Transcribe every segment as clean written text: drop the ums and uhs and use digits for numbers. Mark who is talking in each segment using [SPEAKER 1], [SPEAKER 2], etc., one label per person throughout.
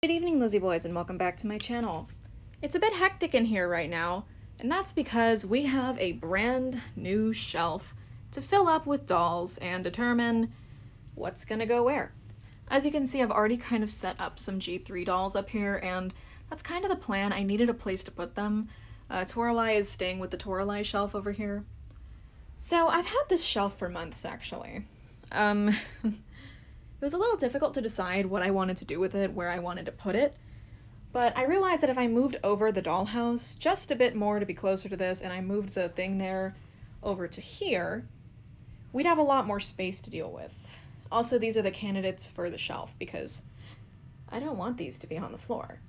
[SPEAKER 1] Good evening, Lizzie Boys, and welcome back to my channel. It's a bit hectic in here right now, and that's because we have a brand new shelf to fill up with dolls and determine what's gonna go where. As you can see, I've already kind of set up some G3 dolls up here, and that's kind of the plan. I needed a place to put them. Toralei is staying with the Toralei shelf over here. So I've had this shelf for months, actually. It was a little difficult to decide what I wanted to do with it, where I wanted to put it, but I realized that if I moved over the dollhouse just a bit more to be closer to this, and I moved the thing there over to here, we'd have a lot more space to deal with. Also, these are the candidates for the shelf, because I don't want these to be on the floor.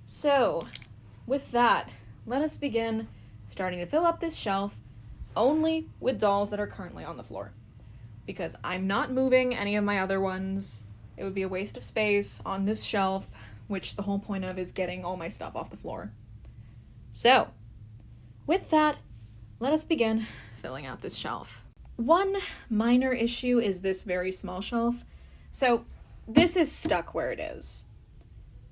[SPEAKER 1] So, with that, let us begin starting to fill up this shelf only with dolls that are currently on the floor. Because I'm not moving any of my other ones. It would be a waste of space on this shelf, which the whole point of is getting all my stuff off the floor. So, with that, let us begin filling out this shelf. One minor issue is this very small shelf. So, this is stuck where it is.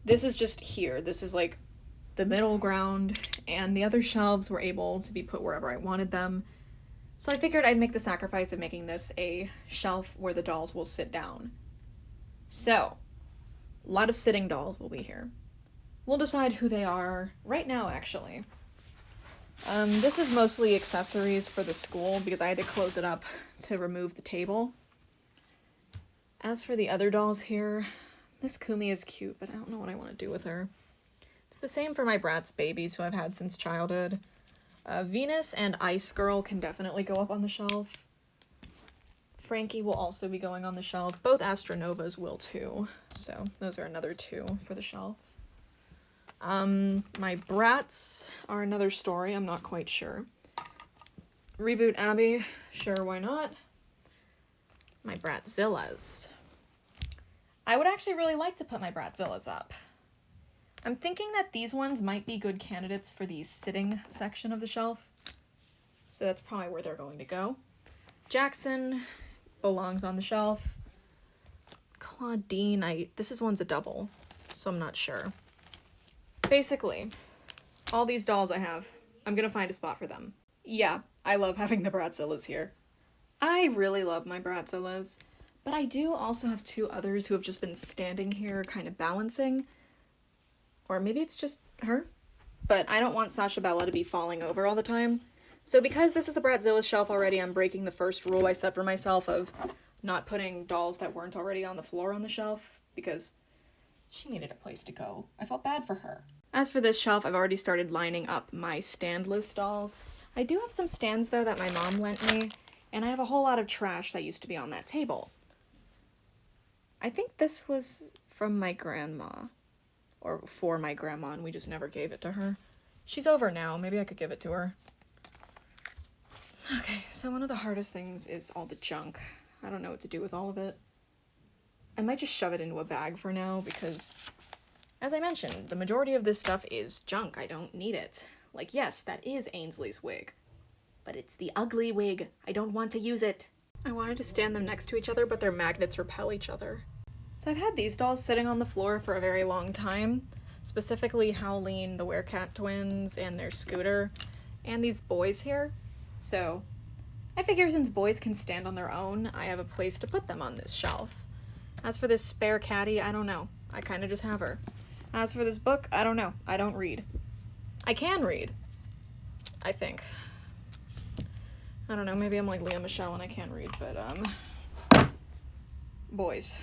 [SPEAKER 1] This is just here. This is like the middle ground, and the other shelves were able to be put wherever I wanted them. So I figured I'd make the sacrifice of making this a shelf where the dolls will sit down. So, a lot of sitting dolls will be here. We'll decide who they are right now, actually. This is mostly accessories for the school because I had to close it up to remove the table. As for the other dolls here, Miss Kumi is cute, but I don't know what I want to do with her. It's the same for my Bratz babies who I've had since childhood. Venus and Ice Girl can definitely go up on the shelf. Frankie will also be going on the shelf. Both Astronovas will too. So those are another two for the shelf. My Bratz are another story. I'm not quite sure. Reboot Abby. Sure, why not? My Bratzillas. I would actually really like to put my Bratzillas up. I'm thinking that these ones might be good candidates for the sitting section of the shelf. So that's probably where they're going to go. Jackson belongs on the shelf. Claudine, this one's a double, so I'm not sure. Basically, all these dolls I have, I'm gonna find a spot for them. Yeah, I love having the Bratzillas here. I really love my Bratzillas, but I do also have two others who have just been standing here kind of balancing. Or maybe it's just her. But I don't want Sasha Bella to be falling over all the time. So because this is a Bratzilla shelf already, I'm breaking the first rule I set for myself of not putting dolls that weren't already on the floor on the shelf, because she needed a place to go. I felt bad for her. As for this shelf, I've already started lining up my standless dolls. I do have some stands though that my mom lent me, and I have a whole lot of trash that used to be on that table. I think this was from my grandma. Or for my grandma, and we just never gave it to her. She's over now. Maybe I could give it to her. Okay, so one of the hardest things is all the junk. I don't know what to do with all of it. I might just shove it into a bag for now because, as I mentioned, the majority of this stuff is junk. I don't need it. Like, yes, that is Ainsley's wig. But it's the ugly wig. I don't want to use it. I wanted to stand them next to each other, but their magnets repel each other. So I've had these dolls sitting on the floor for a very long time, specifically Howleen, the Werecat twins, and their scooter, and these boys here. So I figure since boys can stand on their own, I have a place to put them on this shelf. As for this spare caddy, I don't know. I kind of just have her. As for this book, I don't know. I don't read. I can read, I think. I don't know, maybe I'm like Leah Michelle and I can't read, but boys.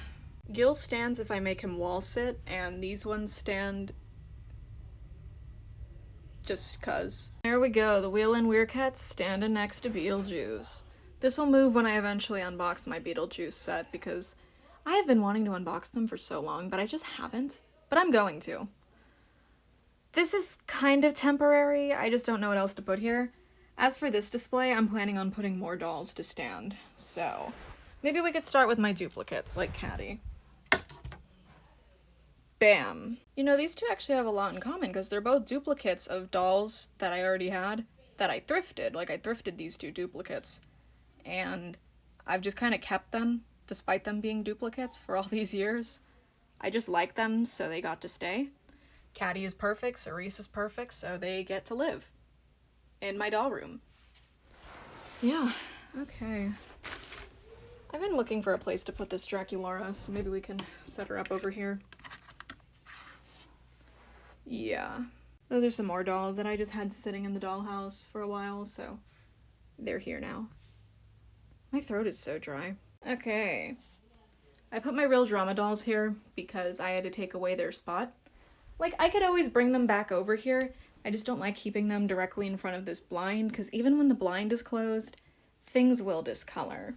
[SPEAKER 1] Gil stands if I make him wall sit, and these ones stand just cuz. There we go, the Wheel and Werecat standing next to Beetlejuice. This will move when I eventually unbox my Beetlejuice set, because I have been wanting to unbox them for so long, but I just haven't. But I'm going to. This is kind of temporary, I just don't know what else to put here. As for this display, I'm planning on putting more dolls to stand, so maybe we could start with my duplicates, like Caddy. Bam. You know, these two actually have a lot in common because they're both duplicates of dolls that I already had that I thrifted. Like, I thrifted these two duplicates, and I've just kind of kept them despite them being duplicates for all these years. I just like them, so they got to stay. Caddy is perfect, Cerise is perfect, so they get to live in my doll room. Yeah, okay. I've been looking for a place to put this Draculaura, so maybe we can set her up over here. Yeah. Those are some more dolls that I just had sitting in the dollhouse for a while, so they're here now. My throat is so dry. Okay. I put my real drama dolls here because I had to take away their spot. Like, I could always bring them back over here. I just don't like keeping them directly in front of this blind, because even when the blind is closed, things will discolor.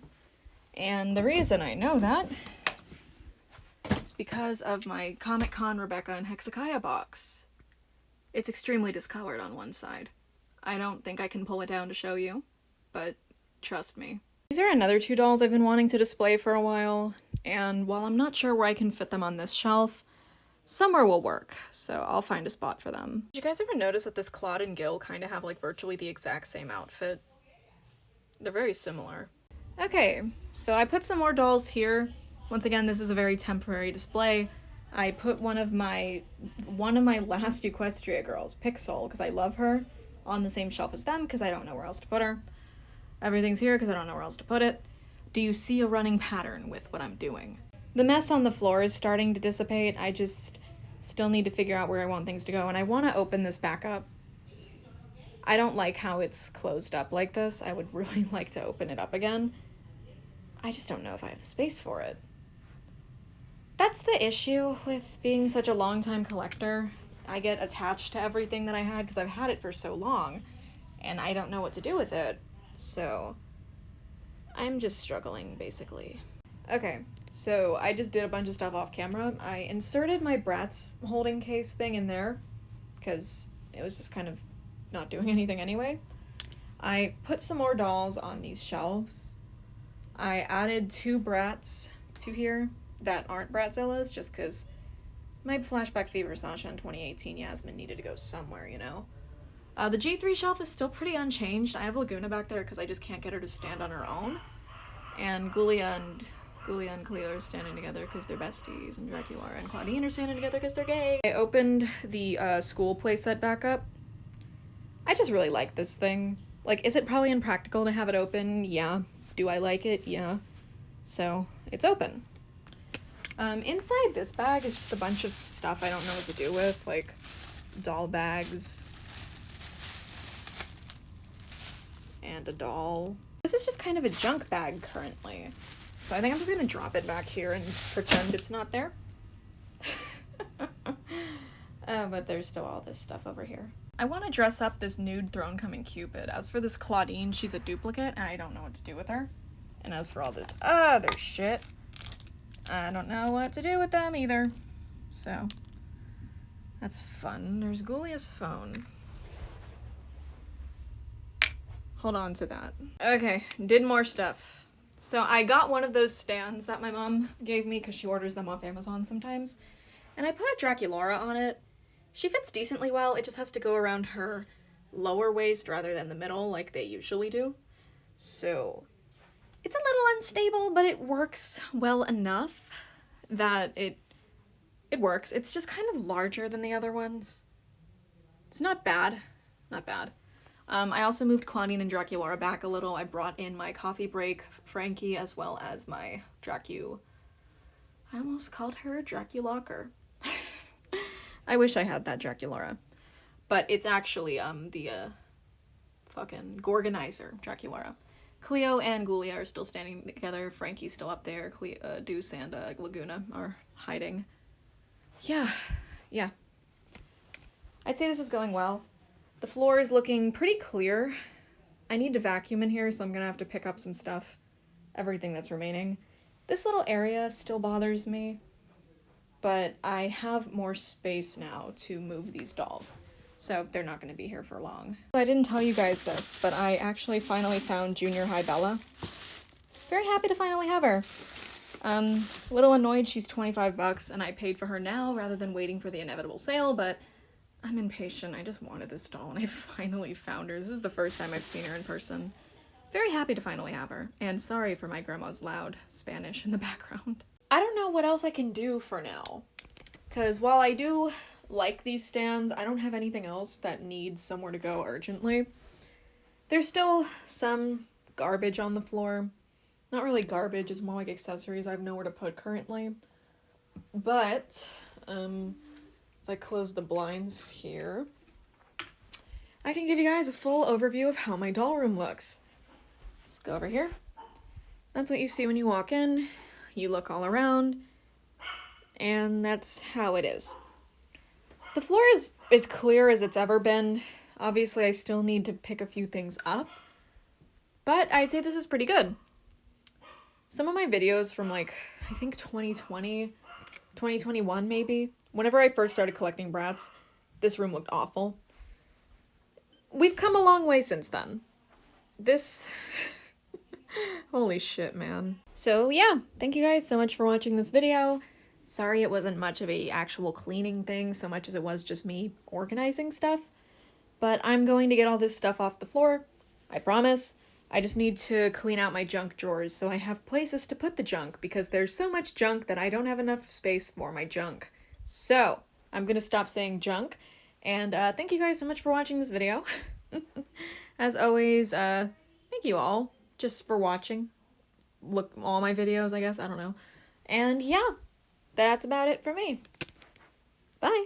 [SPEAKER 1] And the reason I know that is because of my Comic Con Rebecca and Hezekiah box. It's extremely discolored on one side. I don't think I can pull it down to show you, but trust me. These are another two dolls I've been wanting to display for a while, and while I'm not sure where I can fit them on this shelf, somewhere will work, so I'll find a spot for them. Did you guys ever notice that this Claude and Gil kind of have like virtually the exact same outfit? They're very similar. Okay, so I put some more dolls here. Once again, this is a very temporary display. I put one of my last Equestria girls, Pixel, because I love her, on the same shelf as them because I don't know where else to put her. Everything's here because I don't know where else to put it. Do you see a running pattern with what I'm doing? The mess on the floor is starting to dissipate. I just still need to figure out where I want things to go, and I want to open this back up. I don't like how it's closed up like this. I would really like to open it up again. I just don't know if I have the space for it. That's the issue with being such a long-time collector. I get attached to everything that I had because I've had it for so long, and I don't know what to do with it. So I'm just struggling, basically. Okay, so I just did a bunch of stuff off camera. I inserted my Bratz holding case thing in there because it was just kind of not doing anything anyway. I put some more dolls on these shelves. I added 2 Bratz to here that aren't Bratzillas just because my Flashback Fever Sasha in 2018 Yasmin needed to go somewhere, you know? The G3 shelf is still pretty unchanged. I have Laguna back there because I just can't get her to stand on her own. And Ghoulia and Cleo are standing together because they're besties, and Draculaura and Claudine are standing together because they're gay. I opened the school playset back up. I just really like this thing. Like, is it probably impractical to have it open? Yeah. Do I like it? Yeah. So, it's open. Inside this bag is just a bunch of stuff I don't know what to do with, like doll bags and a doll. This is just kind of a junk bag currently, so I think I'm just gonna drop it back here and pretend it's not there. But there's still all this stuff over here. I want to dress up this nude throne-coming Cupid. As for this Claudine, she's a duplicate, and I don't know what to do with her. And as for all this other shit, I don't know what to do with them either. So, that's fun. There's Ghoulia's phone. Hold on to that. Okay, did more stuff. So I got one of those stands that my mom gave me because she orders them off Amazon sometimes. And I put a Draculaura on it. She fits decently well, it just has to go around her lower waist rather than the middle like they usually do. So it's a little unstable, but it works well enough that it works. It's just kind of larger than the other ones. It's not bad. Not bad. I also moved Claudine and Draculaura back a little. I brought in my coffee break Frankie as well as my Dracu. I almost called her Draculaker. I wish I had that Draculaura. But it's actually the fucking Gorgonizer Draculaura. Cleo and Ghoulia are still standing together. Frankie's still up there. Deuce and Laguna are hiding. Yeah. I'd say this is going well. The floor is looking pretty clear. I need to vacuum in here, so I'm gonna have to pick up some stuff. Everything that's remaining. This little area still bothers me, but I have more space now to move these dolls, so they're not gonna be here for long. I didn't tell you guys this, but I actually finally found Junior High Bella. Very happy to finally have her. A little annoyed she's $25 and I paid for her now rather than waiting for the inevitable sale, but I'm impatient. I just wanted this doll and I finally found her. This is the first time I've seen her in person. Very happy to finally have her. And sorry for my grandma's loud Spanish in the background. I don't know what else I can do for now. Because while I do like these stands, I don't have anything else that needs somewhere to go urgently. There's still some garbage on the floor. Not really garbage, it's more like accessories I have nowhere to put currently. But, if I close the blinds here, I can give you guys a full overview of how my doll room looks. Let's go over here. That's what you see when you walk in. You look all around, and that's how it is. The floor is as clear as it's ever been. Obviously, I still need to pick a few things up, but I'd say this is pretty good. Some of my videos from like, I think 2020, 2021 maybe, whenever I first started collecting brats, this room looked awful. We've come a long way since then. This... Holy shit, man. So yeah, thank you guys so much for watching this video. Sorry it wasn't much of a actual cleaning thing so much as it was just me organizing stuff. But I'm going to get all this stuff off the floor, I promise. I just need to clean out my junk drawers so I have places to put the junk because there's so much junk that I don't have enough space for my junk. So, I'm gonna stop saying junk, and thank you guys so much for watching this video. As always, thank you all just for watching. Look, all my videos, I guess, I don't know. And yeah, that's about it for me. Bye!